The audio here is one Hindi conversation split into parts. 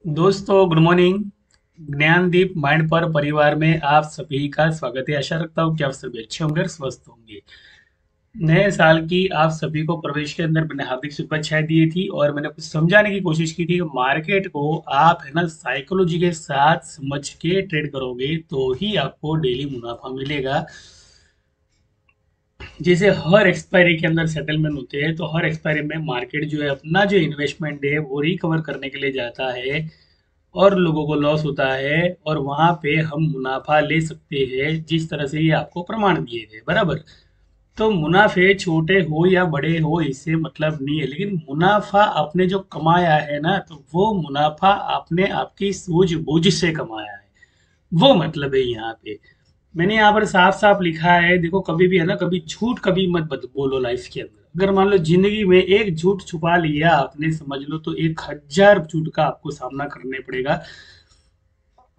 दोस्तों गुड मॉर्निंग। ज्ञानदीप माइंड पर परिवार में आप सभी का स्वागत है। आशा रखता हूँ कि आप सभी अच्छे होंगे और स्वस्थ होंगे। नए साल की आप सभी को प्रवेश के अंदर मैंने हार्दिक शुभेच्छाएं दी थी और मैंने कुछ समझाने की कोशिश की थी कि मार्केट को आप है ना साइकोलॉजी के साथ समझ के ट्रेड करोगे तो ही आपको डेली मुनाफा मिलेगा। जैसे हर एक्सपायरी के अंदर सेटलमेंट होते हैं तो हर एक्सपायरी में मार्केट जो है अपना जो इन्वेस्टमेंट है वो रिकवर करने के लिए जाता है और लोगों को लॉस होता है और वहां पे हम मुनाफा ले सकते हैं जिस तरह से ये आपको प्रमाण दिए गए बराबर। तो मुनाफे छोटे हो या बड़े हो इससे मतलब नहीं है, लेकिन मुनाफा आपने जो कमाया है ना तो वो मुनाफा आपने आपकी सूझबूझ से कमाया है, वो मतलब है यहाँ पे। मैंने यहाँ पर साफ साफ लिखा है, देखो कभी भी है ना, कभी झूठ कभी मत बोलो लाइफ के अंदर। अगर मान लो जिंदगी में एक झूठ छुपा लिया आपने समझ लो तो 1,000 झूठ का आपको सामना करने पड़ेगा।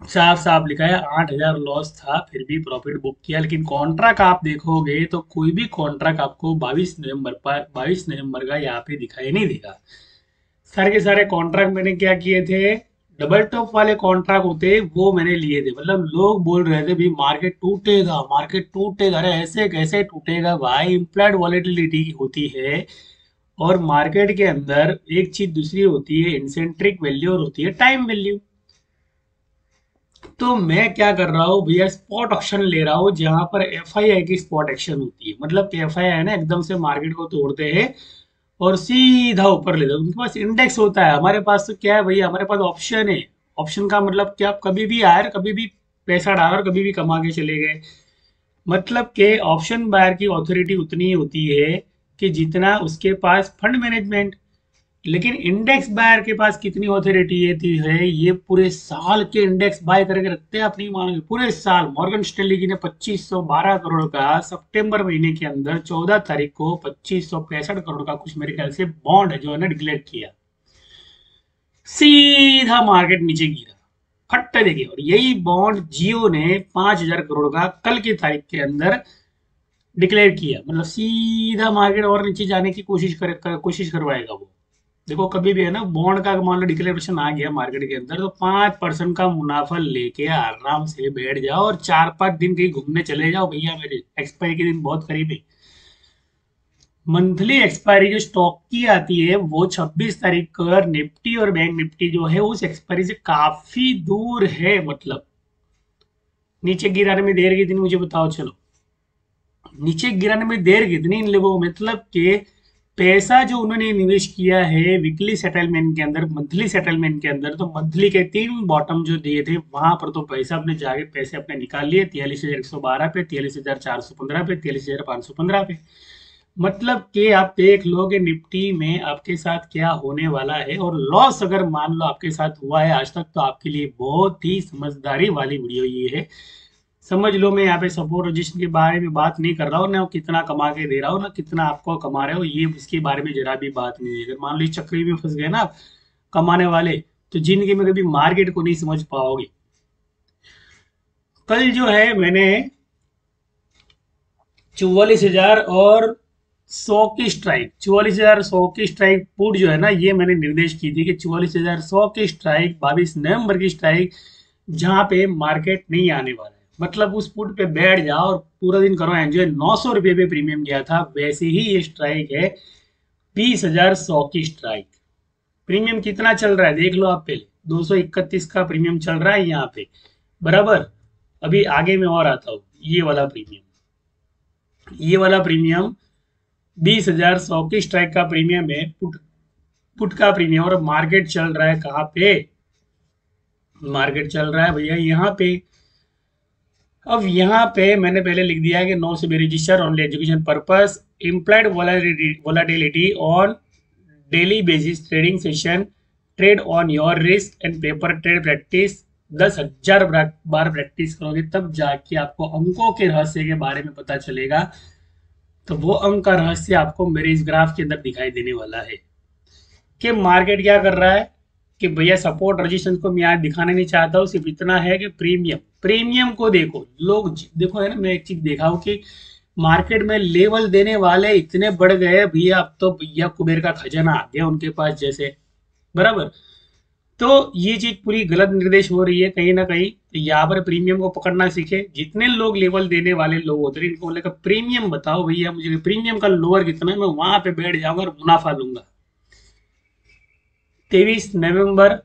साफ साफ लिखा है 8,000 लॉस था फिर भी प्रॉफिट बुक किया, लेकिन कॉन्ट्रैक्ट आप देखोगे तो कोई भी कॉन्ट्रैक्ट आपको 22 नवंबर का यहाँ पे दिखाई नहीं देगा। सारे के सारे कॉन्ट्रैक्ट मैंने क्या किए थे, डबल टॉप वाले कॉन्ट्रैक्ट होते वो मैंने लिए थे। मतलब लोग बोल रहे थे भाई मार्केट टूटेगा, अरे ऐसे कैसे टूटेगा भाई, इम्प्लाइड वॉलेटिलिटी होती है। और मार्केट के अंदर एक चीज दूसरी होती है इंसेंट्रिक वैल्यू और होती है टाइम वैल्यू। तो मैं क्या कर रहा हूँ भैया, स्पॉट ऑप्शन ले रहा हूँ जहां पर एफआईआई की स्पॉट एक्शन होती है। मतलब कि एफआईआई है ना एकदम से मार्केट को तोड़ते हैं और सीधा ऊपर ले जाओ। उनके पास इंडेक्स होता है, हमारे पास तो क्या है भैया, हमारे पास ऑप्शन है। ऑप्शन का मतलब कि आप कभी भी आए और कभी भी पैसा डाला और कभी भी कमा के चले गए। मतलब के ऑप्शन बायर की ऑथोरिटी उतनी ही होती है कि जितना उसके पास फंड मैनेजमेंट। लेकिन इंडेक्स बायर के पास कितनी ऑथोरिटी है, ये पूरे साल के इंडेक्स बाय करके रखते हैं। आप नहीं मानोगे, पूरे साल मॉर्गन स्टैनली जी ने 2512 करोड़ का सितंबर महीने के अंदर 14 तारीख को 2565 करोड़ का कुछ मेरे ख्याल से बॉन्ड है जो है ना डिक्लेयर किया। सीधा मार्केट नीचे गिरा फट देखिए। और यही बॉन्ड जियो ने 5,000 करोड़ का कल की तारीख के अंदर डिक्लेयर किया। मतलब सीधा मार्केट और नीचे जाने की कोशिश करवाएगा वो। देखो कभी भी है ना बॉन्ड का मान लो डिक्लेरेशन आ गया मार्केट के अंदर तो 5% का मुनाफा लेके आराम से बैठ जाओ और 4-5 दिन कहीं घूमने चले जाओ भैया, मेरे एक्सपायरी के दिन बहुत करीब है। मंथली एक्सपायरी जो स्टॉक की आती है वो 26 तारीख को निफ्टी और बैंक निफ्टी जो है उस एक्सपायरी से काफी दूर है। मतलब नीचे गिराने में देर कितनी मुझे बताओ चलो, नीचे गिराने में देर कितनी इन लोगों को, मतलब कि पैसा जो उन्होंने निवेश किया है वीकली सेटलमेंट के अंदर मंथली सेटलमेंट के अंदर, तो मंथली के 3 बॉटम जो दिए थे वहां पर तो पैसा अपने जाके पैसे अपने निकाल लिए 43,112 पे, 43,415 पे, 43,515 पे। मतलब कि आप देख लो कि निफ्टी में आपके साथ क्या होने वाला है। और लॉस अगर मान लो आपके साथ हुआ है आज तक तो आपके लिए बहुत ही समझदारी वाली वीडियो ये है। समझ लो मैं यहाँ पे सपोर्ट रजिस्ट्रेशन के बारे में बात नहीं कर रहा हूँ, ना कितना कमा के दे रहा हूँ ना कितना आपको कमा रहे हो, ये इसके बारे में जरा भी बात नहीं है। अगर मान लो इस चक्री में फंस गए ना आप कमाने वाले, तो जिंदगी में कभी मार्केट को नहीं समझ पाओगे। कल जो है मैंने 44,100 की स्ट्राइक, 44,100 की स्ट्राइक पुट जो है ना, ये मैंने निर्देश की थी कि 44,100 की स्ट्राइक 22 नवंबर की स्ट्राइक जहां पे मार्केट नहीं आने वाला है। मतलब उस पुट पे बैठ जाओ और पूरा दिन करो एंजॉय। 900 रुपये पे प्रीमियम गया था, वैसे ही ये स्ट्राइक है 20,100 की स्ट्राइक। प्रीमियम कितना चल रहा है देख लो आप पहले, 231 का प्रीमियम चल रहा है यहाँ पे बराबर। अभी आगे में और आता हूँ, ये वाला प्रीमियम 20,100 की स्ट्राइक का प्रीमियम है, पुट पुट का प्रीमियम। और मार्केट चल रहा है कहाँ पे, मार्केट चल रहा है भैया यहाँ पे। अब यहाँ पे मैंने पहले लिख दिया है कि no SEBI register only education purpose, implied volatility on daily basis trading session, trade on your risk and paper trade practice. 10,000 बार प्रैक्टिस करोगे तब जाके आपको अंकों के रहस्य के बारे में पता चलेगा। तो वो अंक का रहस्य आपको मेरे इस ग्राफ के अंदर दिखाई देने वाला है कि मार्केट क्या कर रहा है। कि भैया सपोर्ट रजिस्टेंस को मैं यहाँ दिखाना नहीं चाहता हूँ, सिर्फ इतना है कि प्रीमियम प्रीमियम को देखो। लोग देखो है ना, मैं एक चीज देखा हूँ कि मार्केट में लेवल देने वाले इतने बढ़ गए भैया, अब तो भैया कुबेर का खजाना आ गया उनके पास जैसे बराबर। तो ये चीज पूरी गलत निर्देश हो रही है कहीं ना कहीं। तो यहाँ पर प्रीमियम को पकड़ना सीखे। जितने लोग लेवल देने वाले लोग होते हैं इनको बोलेगा प्रीमियम बताओ भैया, मुझे प्रीमियम का लोअर कितना है, मैं वहां पे बैठ जाऊंगा और मुनाफा लूंगा। 23 नवंबर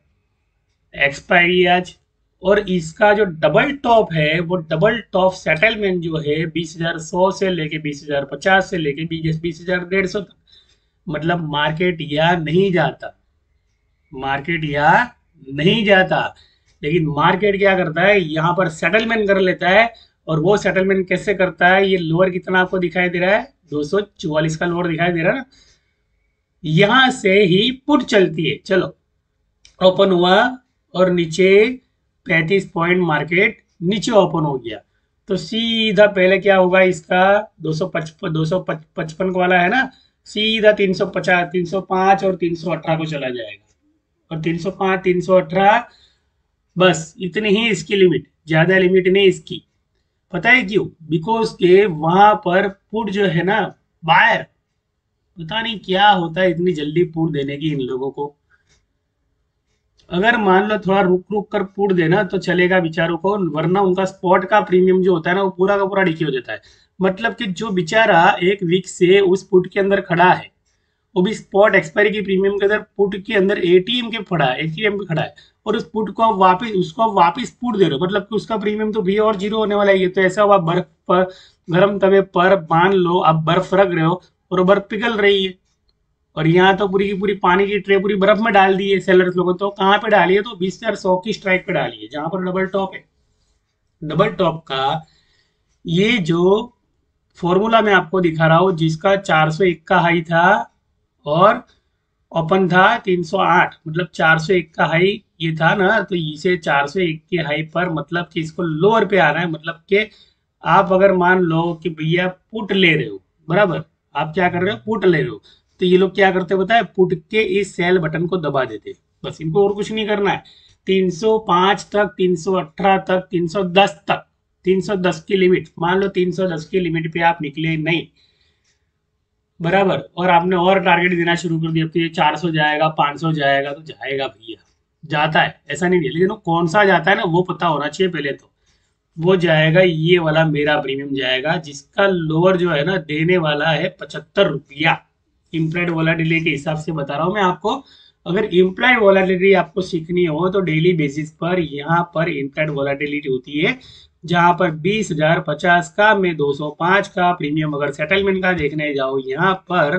एक्सपायरी आज। और इसका जो डबल टॉप है वो डबल टॉप सेटलमेंट जो है 20,100 से लेके 20,050 से लेके 20,150 तक। मतलब मार्केट यहाँ नहीं जाता, मार्केट यहाँ नहीं जाता, लेकिन मार्केट क्या करता है यहाँ पर सेटलमेंट कर लेता है। और वो सेटलमेंट कैसे करता है, ये लोअर कितना आपको दिखाई दे रहा है, 244 का लोअर दिखाई दे रहा है ना, यहां से ही पुट चलती है। चलो ओपन हुआ और नीचे 35 पॉइंट मार्केट नीचे ओपन हो गया, तो सीधा पहले क्या होगा इसका 255 वाला है ना, सीधा 350 305 और 318 को चला जाएगा। और 305 318 बस इतनी ही इसकी लिमिट, ज्यादा लिमिट नहीं इसकी। पता है क्यों? बिकॉज के वहां पर पुट जो है ना, बायर पता नहीं क्या होता है इतनी जल्दी पुट देने की इन लोगों को। अगर मान लो थोड़ा रुक रुक कर पुट देना तो चलेगा बेचारों को, वरना उनका स्पॉट का प्रीमियम जो होता है ना वो पूरा का पूरा डिके हो जाता है। मतलब कि जो बेचारा एक वीक से उस पुट के अंदर खड़ा है, वो भी स्पॉट एक्सपायरी की प्रीमियम के अंदर पुट के अंदर एटीएम के खड़ा है, एटीएम पे खड़ा है, और उस पुट को आप वापस उसको आप वापस पुट दे रहे हो, मतलब कि उसका प्रीमियम तो भी और जीरो होने वाला है। तो ऐसा हुआ बर्फ पर, गर्म तवे पर मान लो आप बर्फ रख रहे हो और वो बर्फ पिघल रही है, और यहाँ तो पूरी की पूरी पानी की ट्रे पूरी बर्फ में डाल दी है सेलर्स लोगों। तो कहाँ पे डाली है, तो 20,100 की स्ट्राइक पे डाली है जहां पर डबल टॉप है। डबल टॉप का ये जो फॉर्मूला मैं आपको दिखा रहा हूँ, जिसका 401 का हाई था और ओपन था 308, मतलब 401 का हाई ये था ना, तो इसे 401 के हाई पर मतलब कि इसको लोअर पे आ रहा है। मतलब कि आप अगर मान लो कि भैया पुट ले रहे हो, बराबर, आप क्या कर रहे हो, पुट ले रहे हो, तो ये लोग क्या करते बताए, पुट के इस सेल बटन को दबा देते। बस इनको और कुछ नहीं करना है। 305 तक, 318 तक, 310 तक, 310 की लिमिट, मान लो 310 की लिमिट पे आप निकले नहीं, बराबर, और आपने और टारगेट देना शुरू कर दिया, तो ये 400 जाएगा, 500 जाएगा, तो जाएगा भैया, जाता है, ऐसा नहीं है, लेकिन वो कौन सा जाता है ना वो पता होना चाहिए पहले तो। वो जाएगा, ये वाला मेरा प्रीमियम जाएगा, जिसका लोअर जो है ना देने वाला है 75 रुपया। इम्प्लाइड वोलाटिलिटी के हिसाब से बता रहा हूँ मैं आपको। अगर इम्प्लाइड वोलाटिलिटी आपको सीखनी हो तो डेली बेसिस पर यहाँ पर इम्प्लाइड वोलाटिलिटी होती है, जहां पर 20,050 का में 205 का प्रीमियम अगर सेटलमेंट का देखने जाओ यहाँ पर,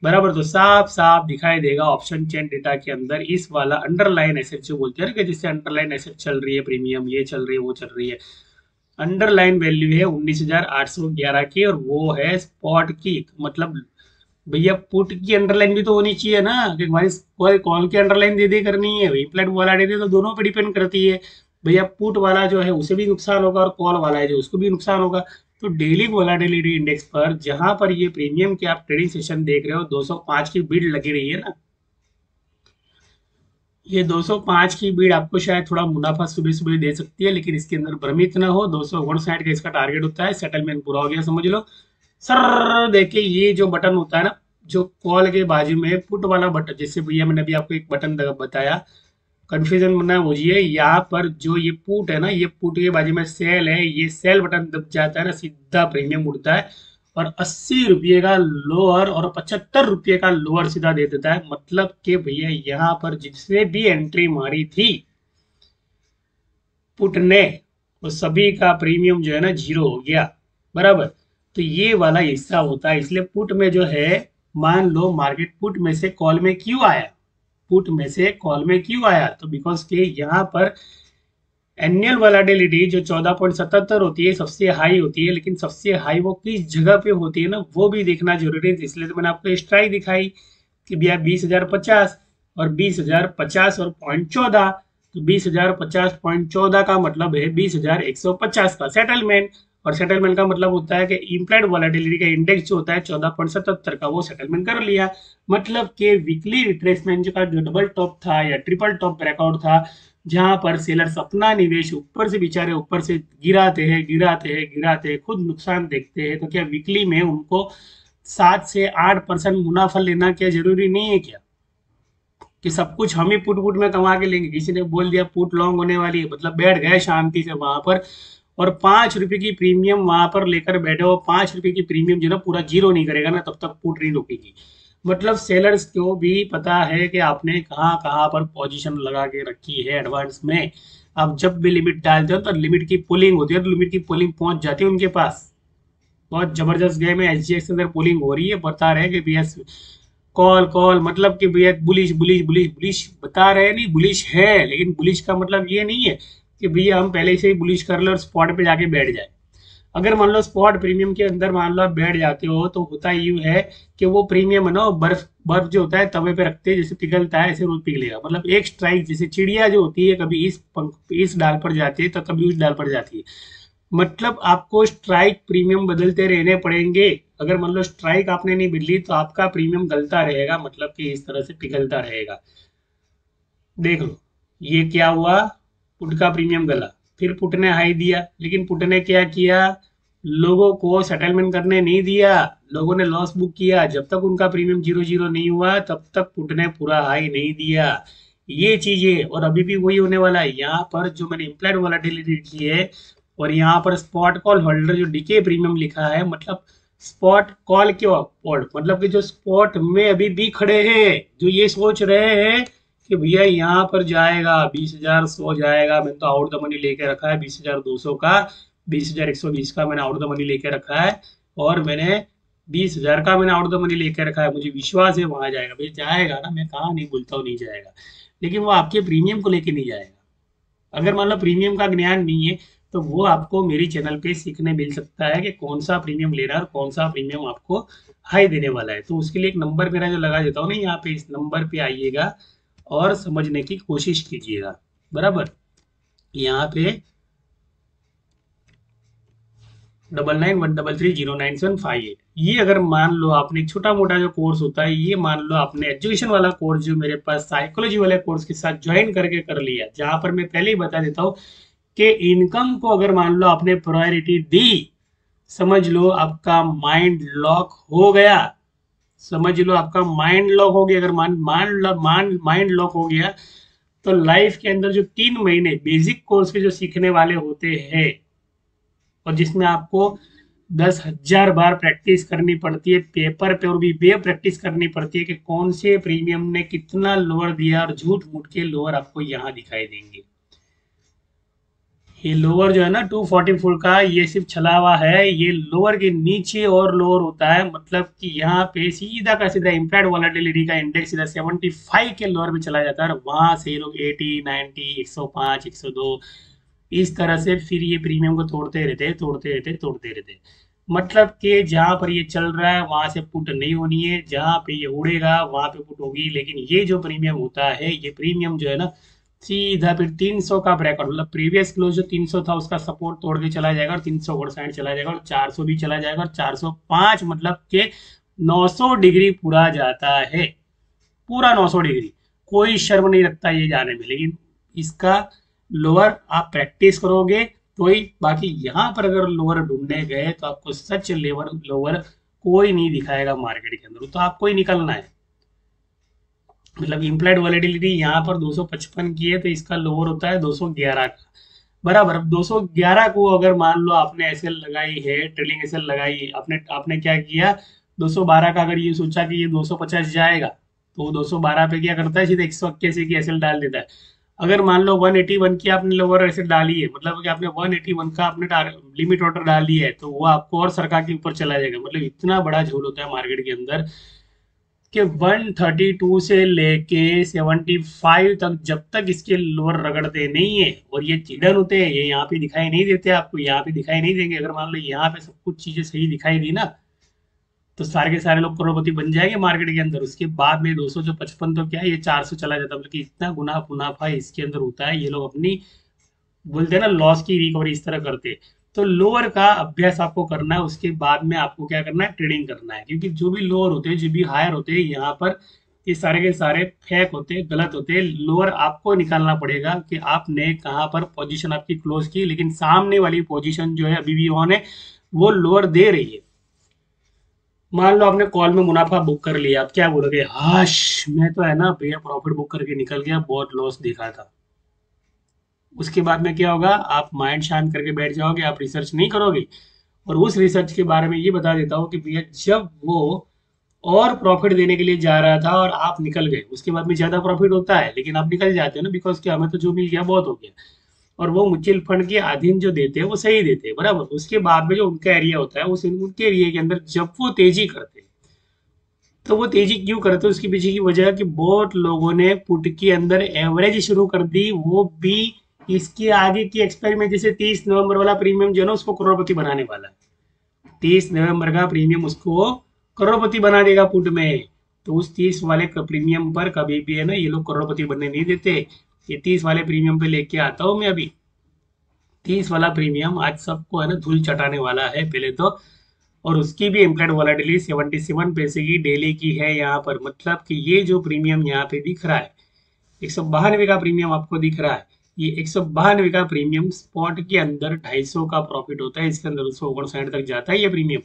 बराबर, तो साफ साफ दिखाई देगा ऑप्शन चेन डेटा के अंदर इस वाला अंडरलाइन एसेट जो बोलते हैं कि जिससे अंडरलाइन एसेट चल रही है, प्रीमियम ये चल रही है वो चल रही है। अंडरलाइन वैल्यू है 19,811 की, और वो है स्पॉट की। तो मतलब भैया पुट की अंडरलाइन भी तो होनी चाहिए ना, कि हमारी कॉल की अंडरलाइन दे दे करनी है, इम्प्लाइड वोलाटिलिटी तो दोनों पे डिपेंड करती है। भैया पुट वाला जो है उसे भी नुकसान होगा और कॉल वाला है जो उसको भी नुकसान होगा। तो डेली वोलाटिलिटी इंडेक्स पर जहां पर ये प्रीमियम के आप ट्रेडिंग सेशन देख रहे हो 205 की बीड लगी रही है ना, ये 205 की बीड आपको शायद थोड़ा मुनाफा सुबह सुबह दे सकती है, लेकिन इसके अंदर भ्रमित ना हो। 259 का इसका टारगेट होता है, सेटलमेंट पूरा हो गया समझ लो। सर देखिए ये जो बटन होता है ना, जो कॉल के बाजू में पुट वाला बटन, जैसे भैया मैंने अभी आपको एक बटन बताया, कंफ्यूजन मना होजिए, यहाँ पर जो ये पुट है ना, ये पुट के बाजू में सेल है, ये सेल बटन दब जाता है ना, सीधा प्रीमियम उड़ता है, और 80 रुपये का लोअर और 75 रुपये का लोअर सीधा दे देता है। मतलब कि भैया यहाँ पर जिसने भी एंट्री मारी थी पुट ने, वो सभी का प्रीमियम जो है ना जीरो हो गया, बराबर। तो ये वाला हिस्सा होता है, इसलिए पुट में जो है, मान लो मार्केट पुट में से कॉल में क्यों आया, पुट में से कॉल में क्यों आया, तो बिकॉज के यहाँ पर एनुअल वोलेटिलिटी जो 14.77 होती है सबसे हाई होती है, लेकिन सबसे हाई वो किस जगह पे होती है ना वो भी देखना जरूरी है। इसलिए तो मैंने आपको स्ट्राइक दिखाई कि भैया 20,050 और 20,050 और 0.14, तो 20,050.14 का मतलब है 20,150 का सेटलमेंट, और सेटलमेंट का मतलब होता है कि इम्प्लाइड वोलेटिलिटी का इंडेक्स जो होता है 14.77 का, वो सेटलमेंट कर लिया। मतलब कि वीकली रिट्रेसमेंट का जो डबल टॉप था या ट्रिपल टॉप ब्रेकआउट था, जहां पर सेलर्स अपना निवेश ऊपर से बेचारे ऊपर से गिराते हैं गिराते हैं गिराते हैं, खुद नुकसान देखते हैं, तो क्या वीकली में उनको 7 से 8% मुनाफा लेना क्या जरूरी नहीं है क्या? कि सब कुछ हम ही पुट पुट में कमा के लेंगे। किसी ने बोल दिया पुट लॉन्ग होने वाली है, मतलब बैठ गए शांति से वहां पर, और 5 रुपए की प्रीमियम वहां पर लेकर बैठे हो। 5 रुपए की प्रीमियम जो ना पूरा जीरो नहीं करेगा ना, तब तक पुट नहीं रुकेगी। मतलब सेलर्स को भी पता है कि आपने कहाँ कहाँ पर पोजीशन लगा के रखी है एडवांस में। अब जब भी लिमिट डालते हो तो लिमिट की पुलिंग होती है, तो लिमिट की पुलिंग पहुंच जाती है उनके पास। बहुत जबरदस्त गेम है। एसजीएक्स के अंदर पुलिंग हो रही है, बता रहे हैं कि भैया कॉल कॉल, मतलब कि भैया बुलिश बुलिश बुलिश बुलिश बता रहे हैं, नहीं बुलिश है, लेकिन बुलिश का मतलब ये नहीं है कि भैया हम पहले से ही बुलिश कर ले और स्पॉट पे जाके बैठ जाए। अगर मान लो स्पॉट प्रीमियम के अंदर मान लो आप बैठ जाते हो, तो होता यूं है कि वो प्रीमियम है ना, बर्फ बर्फ जो होता है तवे पे रखते हैं, जैसे पिघलता है ऐसे रोज पिघलेगा। मतलब एक स्ट्राइक, जैसे चिड़िया जो होती है कभी इस पंख इस डाल पर जाती है तो कभी उस डाल पर जाती है। मतलब आपको स्ट्राइक प्रीमियम बदलते रहने पड़ेंगे। अगर मान लो स्ट्राइक आपने नहीं बदली तो आपका प्रीमियम गलता रहेगा, मतलब कि इस तरह से पिघलता रहेगा। देख लो ये क्या हुआ, पुट का प्रीमियम गला, फिर पुट ने हाई दिया, लेकिन पुट ने क्या किया, लोगों को सेटलमेंट करने नहीं दिया, लोगों ने लॉस बुक किया। जब तक उनका प्रीमियम जीरो जीरो नहीं हुआ तब तक पुट ने पूरा हाई नहीं दिया। ये चीजें, और अभी भी वही होने वाला है। यहाँ पर जो मैंने इम्प्लाइड वॉलेटिलिटी की है, और यहाँ पर स्पॉट कॉल होल्डर जो डीके प्रीमियम लिखा है, मतलब स्पॉट कॉल क्यों पॉट, मतलब कि जो स्पॉट में अभी भी खड़े हैं, जो ये सोच रहे हैं कि भैया यहाँ पर जाएगा 20,100 जाएगा, मैंने तो आउट द मनी लेके रखा है 20,200 का, 20,120 का मैंने आउट द मनी लेके रखा है, और मैंने 20,000 का मैंने आउट द मनी लेके रखा है, मुझे विश्वास है वहां जाएगा। भैया जाएगा ना, मैं कहाँ नहीं बोलता हूँ नहीं जाएगा, लेकिन वो आपके प्रीमियम को लेके नहीं जाएगा। अगर मान लो प्रीमियम का ज्ञान नहीं है, तो वो आपको मेरी चैनल पे सीखने मिल सकता है कि कौन सा प्रीमियम लेना है और कौन सा प्रीमियम आपको हाई देने वाला है। तो उसके लिए एक नंबर मेरा जो लगा देता हूँ ना यहाँ पे, इस नंबर पे आइएगा और समझने की कोशिश कीजिएगा। बराबर, यहाँ पे 9913309758। ये अगर मान लो आपने छोटा मोटा जो कोर्स होता है, ये मान लो आपने एजुकेशन वाला कोर्स जो मेरे पास साइकोलॉजी वाले कोर्स के साथ ज्वाइन करके कर लिया, जहां पर मैं पहले ही बता देता हूँ कि इनकम को अगर मान लो आपने प्रायोरिटी दी, समझ लो आपका माइंड लॉक हो गया। समझ लो आपका माइंड लॉक हो गया। अगर माइंड लॉक हो गया, तो लाइफ के अंदर जो 3 महीने बेसिक कोर्स के जो सीखने वाले होते हैं, और जिसमें आपको 10,000 बार प्रैक्टिस करनी पड़ती है पेपर पे, और भी बे प्रैक्टिस करनी पड़ती है कि कौन से प्रीमियम ने कितना लोअर दिया, और झूठ मूठ के लोअर आपको यहाँ दिखाई देंगे। ये लोअर जो है ना 244 का, ये सिर्फ छला हुआ है, ये लोअर के नीचे और लोअर होता है। मतलब कि यहाँ पे सीधा का सीधा इम्प्लाइड वॉलेटिलिटी का इंडेक्स सीधा 75 के लोअर में चला जाता है, और वहां से ये लोग 80, 90, 105, 102 इस तरह से फिर ये प्रीमियम को तोड़ते रहते। मतलब कि जहां पर ये चल रहा है वहां से पुट नहीं होनी है, जहां पे ये उड़ेगा वहां पे पुट होगी। लेकिन ये जो प्रीमियम होता है, ये प्रीमियम जो है ना सीधा फिर 300 का ब्रैकेट, मतलब प्रीवियस क्लोज जो 300 था उसका सपोर्ट तोड़ के चला जाएगा, और 300 और साइड चला जाएगा, और 400 भी चला जाएगा, और 405 मतलब के 900 डिग्री पूरा जाता है, पूरा 900 डिग्री। कोई शर्म नहीं रखता ये जाने में, लेकिन इसका लोअर आप प्रैक्टिस करोगे तो ही। बाकी यहाँ पर अगर लोअर ढूंढने गए तो आपको सच लेवर लोअर कोई नहीं दिखाएगा मार्केट के अंदर, तो आपको ही निकलना है। मतलब इम्प्लाइड वॉलेटिलिटी यहाँ पर 255 की है, तो इसका लोअर होता है 211 का। बराबर, अब 211 को अगर मान लो आपने एसएल लगाई है, ट्रेलिंग एसएल लगाई है, आपने आपने क्या किया, 212 का अगर ये सोचा कि ये 250 जाएगा, तो 212 पे क्या करता है, सीधे 181 की एसएल डाल देता है। अगर मान लो 181 की आपने लोअर एसएल डाली है, मतलब कि आपने 181 का आपने लिमिट ऑर्डर डाल दिया है, तो वो आपको और सरकार के ऊपर चला जाएगा। मतलब इतना बड़ा झोल होता है मार्केट के अंदर कि 132 से लेके 75 तक जब तक इसके लोअर रगड़ते नहीं है, और ये चिड़न होते हैं, ये यहाँ पे दिखाई नहीं देते, आपको यहाँ पे दिखाई नहीं देंगे। अगर मान लो यहाँ पे सब कुछ चीजें सही दिखाई दी ना, तो सारे के सारे लोग करोड़पति बन जाएंगे मार्केट के अंदर। उसके बाद में 255 तो क्या है, ये 400 चला जाता है। मतलब कि इतना मुनाफा इसके अंदर होता है। ये लोग अपनी बोलते हैं ना लॉस की रिकवरी इस तरह करते हैं। तो लोअर का अभ्यास आपको करना है, उसके बाद में आपको क्या करना है, ट्रेडिंग करना है। क्योंकि जो भी लोअर होते हैं, जो भी हायर होते हैं, यहाँ पर ये सारे के सारे फेक होते हैं, गलत होते हैं। लोअर आपको निकालना पड़ेगा कि आपने कहाँ पर पोजीशन आपकी क्लोज की, लेकिन सामने वाली पोजीशन जो है अभी भी ऑन है, वो लोअर दे रही है। मान लो आपने कॉल में मुनाफा बुक कर लिया, आप क्या बोलोगे? हाश, मैं तो है ना भैया प्रॉफिट बुक करके निकल गया, बहुत लॉस दिखा था। उसके बाद में क्या होगा? आप माइंड शांत करके बैठ जाओगे, आप रिसर्च नहीं करोगे। और उस रिसर्च के बारे में ये बता देता हूँ कि भैया जब वो और प्रॉफिट देने के लिए जा रहा था और आप निकल गए, उसके बाद में ज्यादा प्रॉफिट होता है, लेकिन आप निकल जाते हो ना, बिकॉज क्या, हमें तो जो मिल गया बहुत हो गया। और वो म्यूचुअल फंड के अधीन जो देते हैं वो सही देते हैं, बराबर। उसके बाद में जो उनका एरिया होता है, उस उनके एरिया के अंदर जब वो तेजी करते हैं, तो वो तेजी क्यों करते हैं? उसके पीछे की वजह है कि बहुत लोगों ने पुट के अंदर एवरेज शुरू कर दी, वो भी इसके आगे की एक्सपेरिमेंट। जैसे 30 नवंबर वाला प्रीमियम जो है ना, उसको करोड़पति बनाने वाला है। 30 नवंबर का प्रीमियम उसको करोड़पति बना देगा पुट में। तो उस 30 वाले प्रीमियम पर कभी भी है ना, ये लोग करोड़पति बनने नहीं देते। ये 30 वाले प्रीमियम पे लेके आता हूँ मैं अभी। 30 वाला प्रीमियम आज सबको है ना धूल चटाने वाला है पहले तो। और उसकी भी इम्प्लाइड वॉलेटिलिटी 77 पैसे की डेली की है यहाँ पर। मतलब कि ये जो प्रीमियम यहाँ पे दिख रहा है, 192 का प्रीमियम आपको दिख रहा है, ये 192 का प्रीमियम स्पॉट के अंदर 250 का प्रॉफिट होता है, इसके अंदर 259 तक जाता है ये प्रीमियम।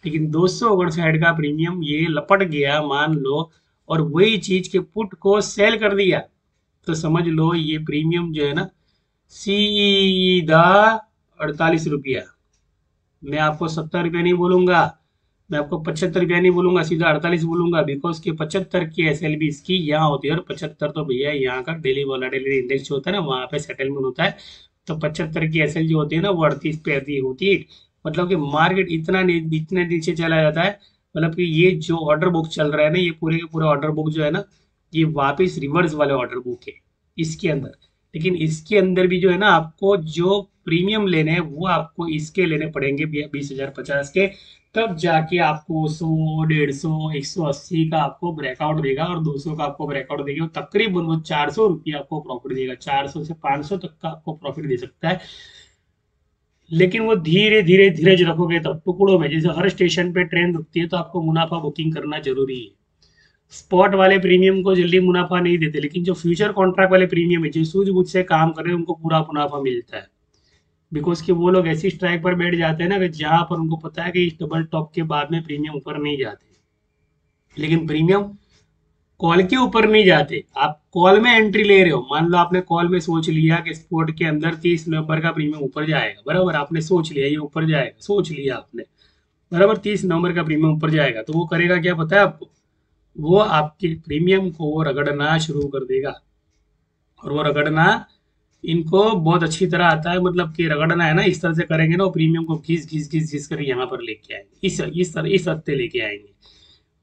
लेकिन 259 का प्रीमियम ये लपट गया मान लो, और वही चीज के पुट को सेल कर दिया, तो समझ लो ये प्रीमियम जो है ना, सीधा 48 रुपया। मैं आपको 70 रुपया नहीं बोलूंगा, मैं आपको 75 रुपया नहीं बोलूंगा, सीधा 48 बोलूंगा। बिकॉज के 75 की SLB इसकी यहाँ होती है, और 75 तो भैया यहाँ का डेली वोलाटिलिटी इंडेक्स जो होता है ना, वहाँ पे सेटलमेंट होता है। तो 75 की SL जो होती है ना, वो 38 पे आती होती है। मतलब कि मार्केट इतने नीचे चला जाता है। मतलब कि ये जो ऑर्डर बुक चल रहा है ना, ये पूरे के पूरे ऑर्डर बुक जो है ना, ये वापिस रिवर्स वाले ऑर्डर बुक है इसके अंदर। लेकिन इसके अंदर भी जो है ना, आपको जो प्रीमियम लेने हैं वो आपको इसके लेने पड़ेंगे 20,050 के। तब जाके आपको 100, 150, 180 का आपको ब्रेकआउट देगा, और 200 का आपको ब्रेकआउट देगा। तकरीबन वो 400 रुपया आपको प्रॉफिट देगा, 400 से 500 तक का आपको प्रॉफिट दे सकता है। लेकिन वो धीरे धीरे धीरज रखोगे तब, टुकड़ों में। जैसे हर स्टेशन पे ट्रेन रुकती है, तो आपको मुनाफा बुकिंग करना जरूरी है। स्पॉट वाले प्रीमियम को जल्दी मुनाफा नहीं देते, लेकिन जो फ्यूचर कॉन्ट्रैक्ट वाले प्रीमियम है, जो सूझबूझ से काम कर रहे हैं, उनको पूरा मुनाफा मिलता है। बिकॉज कि वो लोग ऐसी स्ट्राइक पर बैठ जाते हैं ना, कि जहां पर उनको पता है कि इस डबल टॉप के बाद में प्रीमियम ऊपर नहीं जाते। लेकिन प्रीमियम कॉल के ऊपर नहीं जाते। आप कॉल में एंट्री ले रहे हो, मान लो आपने कॉल में सोच लिया कि स्पोर्ट के अंदर 30 नवंबर का प्रीमियम ऊपर जाएगा, बराबर। आपने सोच लिया ये ऊपर जाएगा, सोच लिया आपने, बराबर, 30 नवंबर का प्रीमियम ऊपर जाएगा। तो वो करेगा क्या पता है आपको? वो आपके प्रीमियम को वो रगड़ना शुरू कर देगा। और वो रगड़ना इनको बहुत अच्छी तरह आता है। मतलब कि रगड़ना है ना, इस तरह से करेंगे ना, वो प्रीमियम को घिस घिस घिस घिस कर यहाँ पर लेके आएंगे, इस हद पे लेके आएंगे,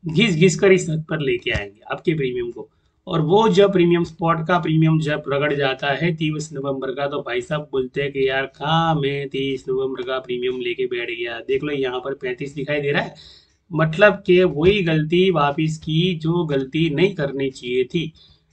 घिस घिस कर इस हद पर लेके आएंगे आपके प्रीमियम को। और वो जब प्रीमियम, स्पॉट का प्रीमियम जब रगड़ जाता है 30 नवंबर का, तो भाई साहब बोलते हैं कि यार कहाँ मैं 30 नवंबर का प्रीमियम लेके बैठ गया, देख लो यहाँ पर 35 दिखाई दे रहा है। मतलब कि वही गलती वापिस की जो गलती नहीं करनी चाहिए थी,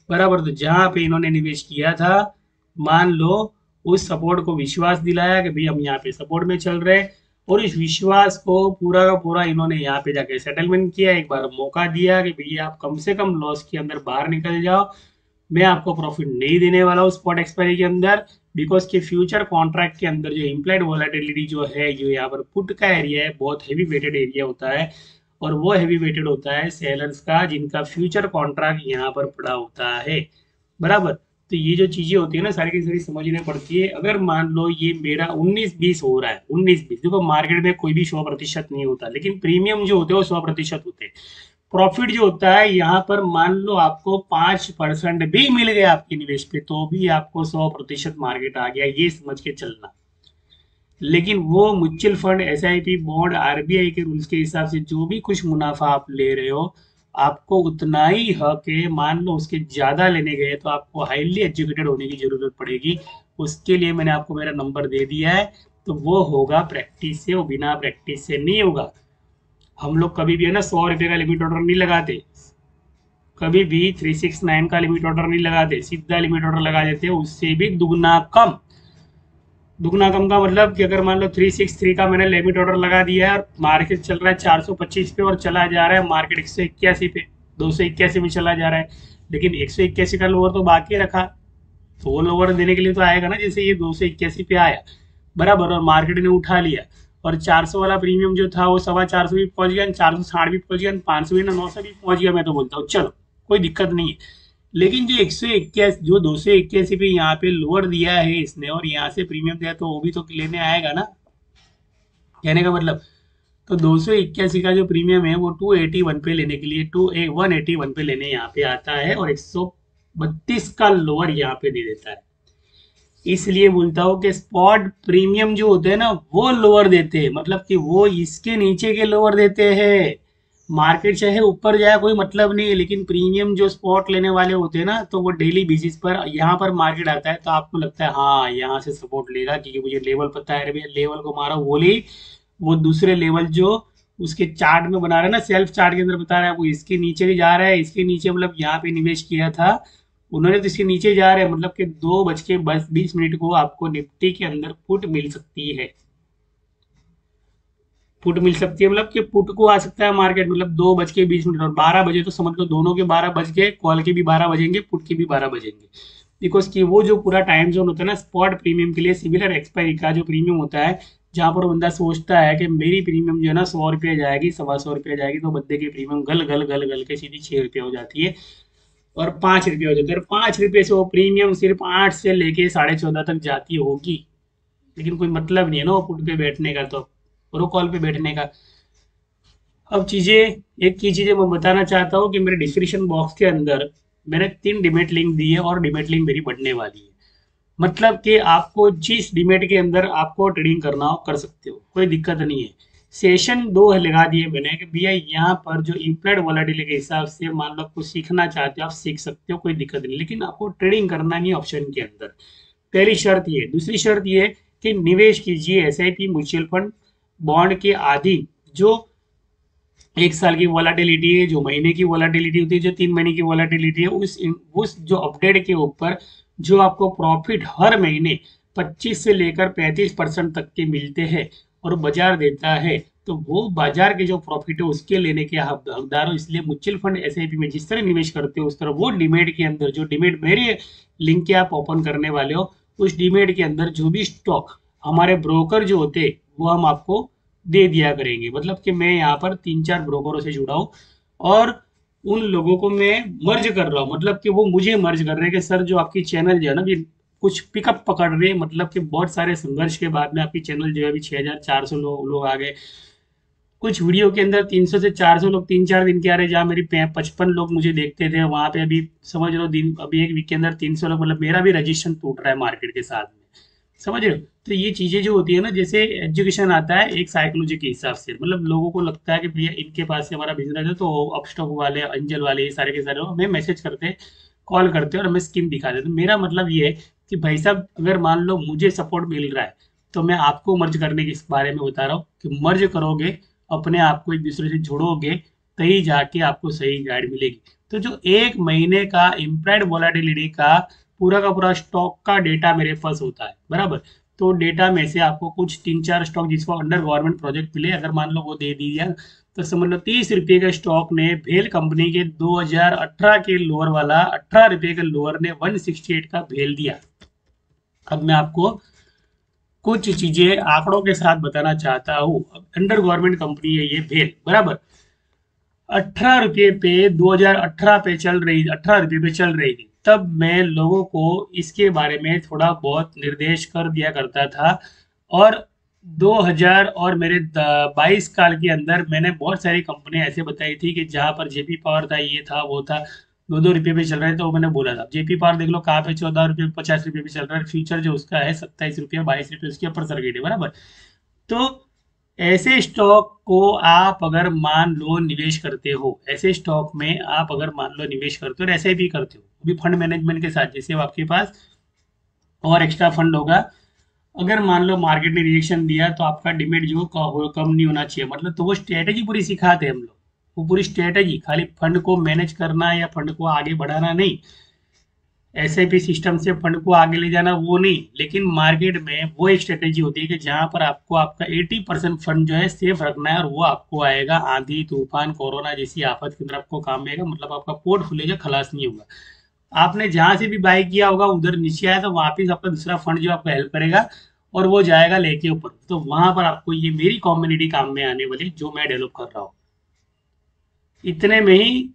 बराबर। तो जहां पे इन्होंने निवेश किया था, मान लो उस सपोर्ट को विश्वास दिलाया कि भाई हम यहाँ पे सपोर्ट में चल रहे हैं, और इस विश्वास को पूरा का पूरा इन्होंने यहाँ पे जाके सेटलमेंट किया। एक बार मौका दिया कि भैया आप कम से कम लॉस के अंदर बाहर निकल जाओ, मैं आपको प्रॉफिट नहीं देने वाला हूँ स्पॉट एक्सपायरी के अंदर। बिकॉज के फ्यूचर कॉन्ट्रैक्ट के अंदर जो इम्प्लाइड वोलेटिलिटी जो है, जो यहाँ पर पुट का एरिया है, बहुत हैवी वेटेड एरिया होता है। और वो हैवी वेटेड होता है सेलर्स का, जिनका फ्यूचर कॉन्ट्रैक्ट यहाँ पर पड़ा होता है, बराबर। तो ये जो चीजें होती है ना, सारी की सारी समझनी पड़ती है। अगर मान लो ये मेरा 19-20 हो रहा है, 19-20, देखो मार्केट में कोई भी 100% नहीं होता, लेकिन प्रीमियम जो होते हैं वो 100% होते हैं। प्रॉफिट जो होता है यहाँ पर, मान लो आपको 5% भी मिल गया आपके निवेश पे, तो भी आपको 100% मार्केट आ गया, ये समझ के चलना। लेकिन वो mutual fund, SIP, bond, RBI के रूल्स के हिसाब से जो भी कुछ मुनाफा आप ले रहे हो, आपको उतना ही हक है। मान लो उसके ज्यादा लेने गए, तो आपको हाईली एजुकेटेड होने की जरूरत पड़ेगी। उसके लिए मैंने आपको मेरा नंबर दे दिया है, तो वो होगा प्रैक्टिस से, वो बिना प्रैक्टिस से नहीं होगा। हम लोग कभी भी है ना 100 रुपये का लिमिट ऑर्डर नहीं लगाते, कभी भी 369 का लिमिट ऑर्डर नहीं लगाते, सीधा लिमिट ऑर्डर लगा देते हैं, उससे भी दुगना कम। दुगना कम का मतलब कि अगर मान लो 363 का मैंने लिमिट ऑर्डर लगा दिया है, और मार्केट चल रहा है 425 पे, और चला जा रहा है मार्केट 181 पे, 281 में चला जा रहा है, लेकिन 181 का लोअर तो बाकी रखा, तो वो लोअर देने के लिए तो आएगा ना, जैसे ये 281 पे आया, बराबर, और मार्केट ने उठा लिया, और 400 वाला प्रीमियम जो था वो 425 भी पहुंच गया, 460 भी पहुंच गया, 500 भी ना 900 भी पहुंच गया। मैं तो बोलता हूँ चलो कोई दिक्कत नहीं है। लेकिन जो 181 जो 281 पे यहाँ पे लोअर दिया है इसने और यहाँ से प्रीमियम दिया, तो वो भी तो लेने आएगा ना, कहने का मतलब। तो 281 का जो प्रीमियम है वो 281 पे लेने के लिए 181 पे लेने यहाँ पे आता है, और 132 का लोअर यहाँ पे दे देता है। इसलिए बोलता हूँ कि स्पॉट प्रीमियम जो होते हैं ना वो लोअर देते हैं, मतलब कि वो इसके नीचे के लोअर देते हैं। मार्केट चाहे ऊपर जाए कोई मतलब नहीं है, लेकिन प्रीमियम जो स्पॉट लेने वाले होते हैं ना, तो वो डेली बेसिस पर यहाँ पर मार्केट आता है तो आपको लगता है हाँ यहाँ से सपोर्ट लेगा, क्योंकि मुझे लेवल पता है, अरे भैया लेवल को मारा बोली। वो दूसरे लेवल जो उसके चार्ट में बना रहा है ना, सेल्फ चार्ट के अंदर बता रहा है वो इसके नीचे भी जा रहा है, इसके नीचे मतलब यहाँ पे निवेश किया था उन्होंने तो इसके नीचे जा रहे हैं, मतलब कि 2:20 को आपको निफ्टी के अंदर पुट मिल सकती है। पुट मिल सकती है मतलब कि पुट को आ सकता है मार्केट, मतलब 2:20 और 12 बजे, तो समझ लो दोनों के 12 बज गए, कॉल के भी 12 बजेंगे, पुट के भी 12 बजेंगे। बिकॉज कि वो जो पूरा टाइम जोन होता है ना स्पॉट प्रीमियम के लिए, सिमिलर एक्सपायरी का जो प्रीमियम होता है, जहां पर बंदा सोचता है कि मेरी प्रीमियम जो है ना 100 रुपये जाएगी, 125 रुपये जाएगी, तो बंदे की प्रीमियम गल गल गल गल के सीधी 6 रुपये हो जाती है और 5 रुपये हो जाते हैं। 5 रुपये से वो प्रीमियम सिर्फ 8 से लेके 14.5 तक जाती होगी, लेकिन कोई मतलब नहीं है ना वो पुट पे बैठने का, तो प्रो कॉल पे बैठने का। अब चीजें एक की चीजें मैं बताना चाहता हूँ कि मेरे डिस्क्रिप्शन बॉक्स के अंदर मैंने 3 डिमेट लिंक दी है और डिमेट लिंक मेरी बढ़ने वाली है। मतलब कि आपको जिस डिमेट के अंदर आपको ट्रेडिंग करना हो कर सकते हो, कोई दिक्कत नहीं है। सेशन 2 लगा दिए मैंने कि भैया यहाँ पर जो इम्प्लाइड वॉलेटिलिटी के हिसाब से मान लो आपको सीखना चाहते हो आप सीख सकते हो, कोई दिक्कत नहीं, लेकिन आपको ट्रेडिंग करना नहीं ऑप्शन के अंदर। पहली शर्त ये। दूसरी शर्त ये कि निवेश कीजिए एसआईपी म्यूचुअल फंड बॉन्ड के आदि, जो 1 साल की वॉलाटिलिटी है, जो महीने की वॉलाटिलिटी होती है, जो 3 महीने की वॉलाटिलिटी है, उस जो अपडेट के ऊपर जो आपको प्रॉफिट हर महीने 25 से लेकर 35% तक के मिलते हैं और बाजार देता है, तो वो बाजार के जो प्रॉफिट है उसके लेने के हकदार हो। इसलिए म्यूचुअल फंड एसआईपी में जिस तरह निवेश करते हो उस तरह वो डीमेट के अंदर, जो डीमेट मेरे लिंक के आप ओपन करने वाले हो, उस डीमेट के अंदर जो भी स्टॉक हमारे ब्रोकर जो होते वो हम आपको दे दिया करेंगे। मतलब कि मैं यहाँ पर 3-4 ब्रोकरों से जुड़ा हूँ और उन लोगों को मैं मर्ज कर रहा हूँ, मतलब कि वो मुझे मर्ज कर रहे हैं कि सर जो आपकी चैनल जो है ना कि कुछ पिकअप पकड़ रहे हैं, मतलब कि बहुत सारे संघर्ष के बाद में आपकी चैनल जो है अभी 6,400 लोग आ गए। कुछ वीडियो के अंदर 300 से 400 लोग 3-4 दिन के आ रहे, जहाँ मेरी 55 लोग मुझे देखते थे वहां पे अभी समझ लो दिन अभी एक वीक के अंदर 300 लोग, मतलब मेरा भी रजिस्ट्रेशन टूट रहा है मार्केट के साथ में, समझ रहे हो। तो ये चीजें जो होती है ना, जैसे एजुकेशन आता है एक साइकोलॉजी के हिसाब से, मतलब लोगों को लगता है कि भैया इनके पास से हमारा बिजनेस है, तो अपस्टॉक वाले अंजल वाले ये सारे के सारे हमें मैसेज करते हैं, कॉल करते हैं और हमें स्कीम दिखा देते हैं। मेरा मतलब ये है कि भाई साहब अगर मान लो मुझे सपोर्ट मिल रहा है तो मैं आपको मर्ज करने के इस बारे में बता रहा हूँ कि मर्ज करोगे, अपने आप को एक दूसरे से जोड़ोगे, तभी जाके आपको सही गाइड मिलेगी। तो जो 1 महीने का इम्प्लाइड वॉलेटिलिटी का पूरा स्टॉक का डेटा मेरे पास होता है, बराबर। तो डेटा में से आपको कुछ 3-4 स्टॉक जिसको अंडर गवर्नमेंट प्रोजेक्ट मिले, अगर मान लो वो दे दिया, तो समझ लो 30 रुपये के स्टॉक ने भेल कंपनी के 2018 के लोअर वाला 18 रुपये के लोअर ने 168 का भेल दिया। अब मैं आपको कुछ चीजें आंकड़ों के साथ बताना चाहता हूँ। अंडर गवर्नमेंट कंपनी है ये भेल, बराबर। 18 रुपये पे 2018 पे चल रही 18 रुपये पे चल रही थी, तब मैं लोगों को इसके बारे में थोड़ा बहुत निर्देश कर दिया करता था। और 2000 और मेरे 22 साल के अंदर मैंने बहुत सारी कंपनियां ऐसे बताई थी कि जहां पर जेपी पावर था, ये था वो था, 2-2 रुपये पे चल रहे थे, तो मैंने बोला था जेपी पावर देख लो कहाँ पे 14 रुपये 50 रुपये पे चल रहा है, फ्यूचर जो उसका है 27 रुपये 22 रुपये उसके अपर सर्किट है, बराबर। तो ऐसे स्टॉक को आप अगर मान लो निवेश करते हो, ऐसे स्टॉक में आप अगर मान लो निवेश करते हो और ऐसे भी करते हो अभी फंड मैनेजमेंट के साथ, जैसे अब आपके पास और एक्स्ट्रा फंड होगा, अगर मान लो मार्केट ने रिएक्शन दिया तो आपका डिमेट जो कम नहीं होना चाहिए, मतलब तो वो स्ट्रेटेजी पूरी सिखाते हैं हम लोग, वो पूरी स्ट्रेटेजी, खाली फंड को मैनेज करना या फंड को आगे बढ़ाना नहीं, एसआईपी सिस्टम से फंड को आगे ले जाना वो नहीं, लेकिन मार्केट में वो एक स्ट्रेटेजी होती है कि जहां पर आपको आपका 80% फंड जो है सेफ रखना है, और वो आपको आएगा आंधी तूफान कोरोना जैसी आफत के अंदर आपको काम आएगा, मतलब आपका पोर्टफोलियो खलास नहीं होगा। आपने जहां से भी बाय किया होगा उधर नीचे आया तो वापिस आपका दूसरा फंड जो आपको हेल्प करेगा और वो जाएगा लेके ऊपर। तो वहां पर आपको ये मेरी कम्युनिटी काम में आने वाली जो मैं डेवलप कर रहा हूँ। इतने में ही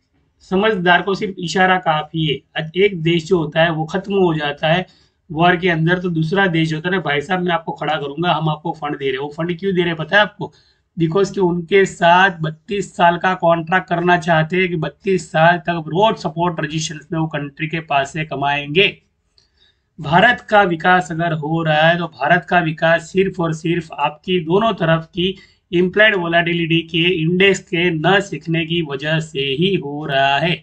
समझदार को सिर्फ इशारा काफी है। एक देश जो होता है वो खत्म हो जाता है वॉर के अंदर, तो दूसरा देश होता है ना, भाई साहब मैं आपको खड़ा करूंगा, हम आपको फंड दे रहे हैं। वो फंड क्यों दे रहे हैं पता है आपको? बिकॉज कि उनके साथ 32 साल का कॉन्ट्रैक्ट करना चाहते हैं कि 32 साल तक रोड सपोर्ट रजिस्ट्रेशन में वो कंट्री के पास से कमाएंगे। भारत का विकास अगर हो रहा है तो भारत का विकास सिर्फ और सिर्फ आपकी दोनों तरफ की इम्प्लाइड वोलाटिलिटी के इंडेक्स के न सीखने की वजह से ही हो रहा है।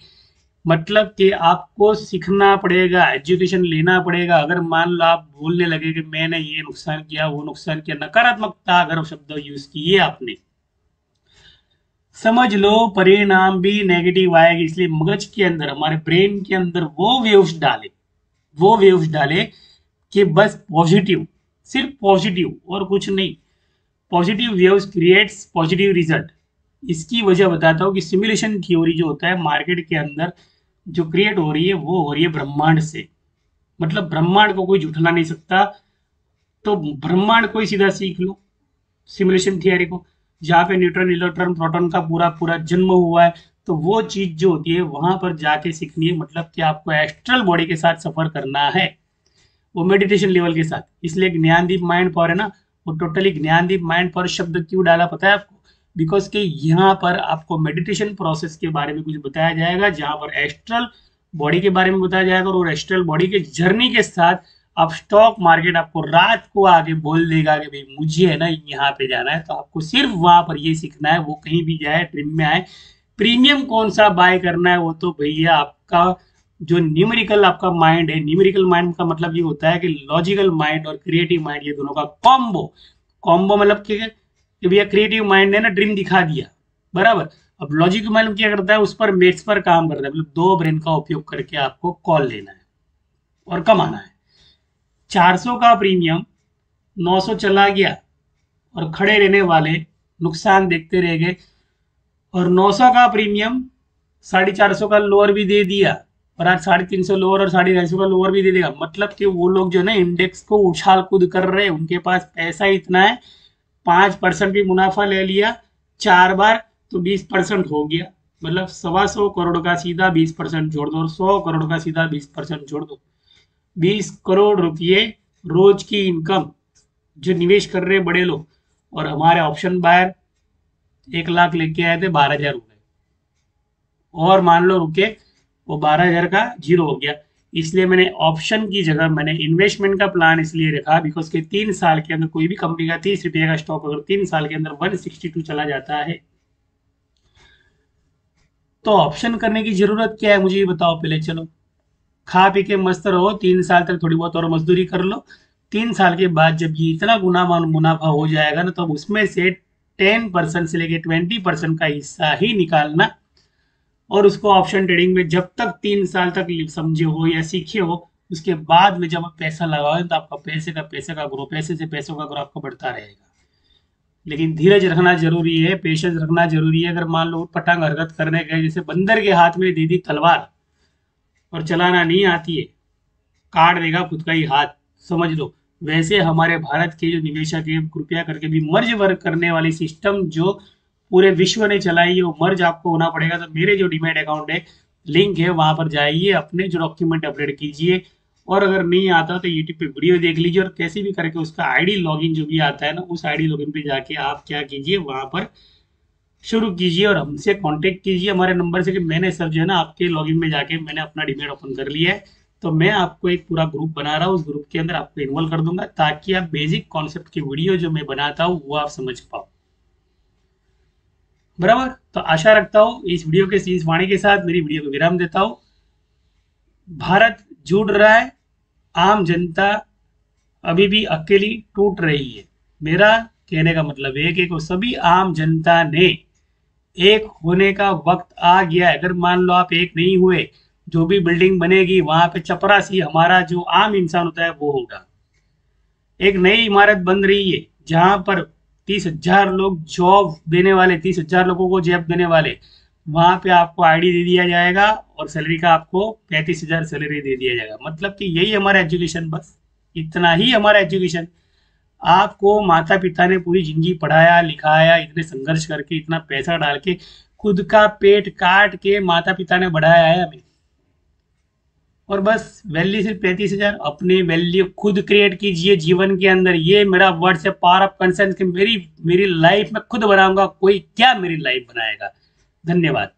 मतलब कि आपको सीखना पड़ेगा, एजुकेशन लेना पड़ेगा। अगर मान लो आप बोलने लगे कि मैंने ये नुकसान किया वो नुकसान किया, नकारात्मकता अगर शब्द यूज किए आपने, समझ लो परिणाम भी नेगेटिव आएगा। इसलिए मगज के अंदर, हमारे ब्रेन के अंदर वो वेव्स डाले कि बस पॉजिटिव, सिर्फ पॉजिटिव और कुछ नहीं। Positive waves creates positive result. इसकी वजह बताता हूँ कि सिमुलेशन थ्योरी जो होता है मार्केट के अंदर जो क्रिएट हो रही है वो हो रही है ब्रह्मांड से। मतलब ब्रह्मांड को कोई झुठला नहीं सकता, तो ब्रह्मांड को ही सीधा सीख लो सिमुलेशन थियरी को। जहाँ पे न्यूट्रॉन इलेक्ट्रॉन प्रोटॉन का पूरा पूरा जन्म हुआ है, तो वो चीज जो होती है वहां पर जाके सीखनी है। मतलब कि आपको एस्ट्रल बॉडी के साथ सफर करना है, वो मेडिटेशन लेवल के साथ। इसलिए ज्ञानदीप माइंड पावर है ना, वो टोटली ज्ञानदीप माइंड पावर शब्द क्यों डाला पता है आपको? बिकॉज कि यहाँ पर आपको मेडिटेशन प्रोसेस के बारे में कुछ बताया जाएगा, जहां पर एस्ट्रल बॉडी के बारे में बताया जाएगा, और एस्ट्रल बॉडी के जर्नी के साथ आप स्टॉक मार्केट आपको रात को आगे बोल देगा कि भाई मुझे है ना यहाँ पे जाना है। तो आपको सिर्फ वहां पर ये सीखना है, वो कहीं भी जाए ड्रीम में आए, प्रीमियम कौन सा बाय करना है वो तो भैया आपका जो न्यूमेरिकल आपका माइंड है। न्यूमेरिकल माइंड का मतलब ये होता है कि लॉजिकल माइंड और क्रिएटिव माइंड, ये दोनों का कॉम्बो। कॉम्बो मतलब कि भैया क्रिएटिव माइंड ने ना ड्रीम दिखा दिया, बराबर। अब लॉजिकल माइंड क्या करता है, उस पर मेथ्स पर काम करता है। मतलब दो ब्रेन का उपयोग करके आपको कॉल लेना है और कमाना है। 400 का प्रीमियम 900 चला गया और खड़े रहने वाले नुकसान देखते रह गए, और 900 का प्रीमियम 450 का लोअर भी दे दिया, और आज 350 लोअर और 250 का लोअर भी दे देगा। मतलब कि वो लोग जो है ना इंडेक्स को उछाल कूद कर रहे हैं, उनके पास पैसा इतना है, 5% भी मुनाफा ले लिया 4 बार तो 20% हो गया। मतलब 125 करोड़ का सीधा 20% जोड़ दो, और 100 करोड़ का सीधा 20% जोड़ दो। 20 करोड़ रुपये रोज की इनकम जो निवेश कर रहे बड़े लोग। और हमारे ऑप्शन बायर 1 लाख लेके आए थे, 12,000 हो गए, और मान लो रुके वो 12,000 का जीरो हो गया। इसलिए मैंने ऑप्शन की जगह मैंने इन्वेस्टमेंट का प्लान इसलिए रखा, बिकॉज के 3 साल के अंदर कोई भी कंपनी का 30 रुपये का स्टॉक अगर 3 साल के अंदर 162 चला जाता है, तो ऑप्शन करने की जरूरत क्या है मुझे ये बताओ पहले। चलो खा पी के मस्त रहो, 3 साल तक थोड़ी बहुत और मजदूरी कर लो। 3 साल के बाद जब ये इतना गुना मुनाफा हो जाएगा ना, तो अब उसमें से 10% से लेके 20% का हिस्सा ही निकालना, और उसको ऑप्शन ट्रेडिंग में जब तक 3 साल तक समझे हो या सीखे हो, उसके बाद में जब आप पैसा लगाओ तो आपका पैसे का ग्रो, पैसे से पैसों का ग्रो आपका बढ़ता रहेगा। लेकिन धीरज रखना जरूरी है, पेशेंस रखना जरूरी है। अगर मान लो पटांग हरकत करने गए, जैसे बंदर के हाथ में दे दी तलवार और चलाना नहीं आती है, काट देगा खुद का ही हाथ, समझ लो। वैसे हमारे भारत के जो निवेशक है कृपया करके भी मर्ज वर्क करने वाली सिस्टम जो पूरे विश्व ने चलाई है, वो मर्ज आपको होना पड़ेगा। तो मेरे जो डीमैट अकाउंट है लिंक है, वहां पर जाइए, अपने जो डॉक्यूमेंट अपडेट कीजिए, और अगर नहीं आता तो यूट्यूब पे वीडियो देख लीजिए, और कैसे भी करके उसका आईडी लॉगिन जो भी आता है ना, उस आईडी लॉगिन पे जाके आप क्या कीजिए, वहां पर शुरू कीजिए और हमसे कांटेक्ट कीजिए हमारे नंबर से कि मैंने सर जो है ना आपके लॉगिन में जाके मैंने अपना डीमैट ओपन कर लिया है। तो मैं आपको एक पूरा ग्रुप बना रहा हूँ, उस ग्रुप के अंदर आपको इन्वॉल्व कर दूंगा, ताकि आप बेसिक कॉन्सेप्ट की वीडियो जो मैं बनाता हूँ वो आप समझ पाओ, बराबर। तो आशा रखता हूँ इस वीडियो के इस वाणी के साथ मेरी वीडियो को विराम देता हूँ। भारत जुड़ रहा है, आम जनता अभी भी अकेली टूट रही है। मेरा कहने का मतलब है कि सभी आम जनता ने एक होने का वक्त आ गया है। अगर मान लो आप एक नहीं हुए, जो भी बिल्डिंग बनेगी वहां पे चपरासी हमारा जो आम इंसान होता है वो होगा। एक नई इमारत बन रही है जहां पर 30,000 लोग जॉब देने वाले, 30,000 लोगों को जॉब देने वाले, वहां पे आपको आईडी दे दिया जाएगा और सैलरी का आपको 35,000 सैलरी दे दिया जाएगा। मतलब कि यही हमारा एजुकेशन, बस इतना ही हमारा एजुकेशन। आपको माता पिता ने पूरी जिंदगी पढ़ाया लिखाया, इतने संघर्ष करके, इतना पैसा डाल के, खुद का पेट काट के माता पिता ने बढ़ाया है हमें, और बस वैल्यू सिर्फ 35,000। अपनी वैल्यू खुद क्रिएट कीजिए जीवन के अंदर। ये मेरा वर्ड से पावर ऑफ कंसेंस कि मेरी मेरी लाइफ में खुद बनाऊंगा, कोई क्या मेरी लाइफ बनाएगा। धन्यवाद।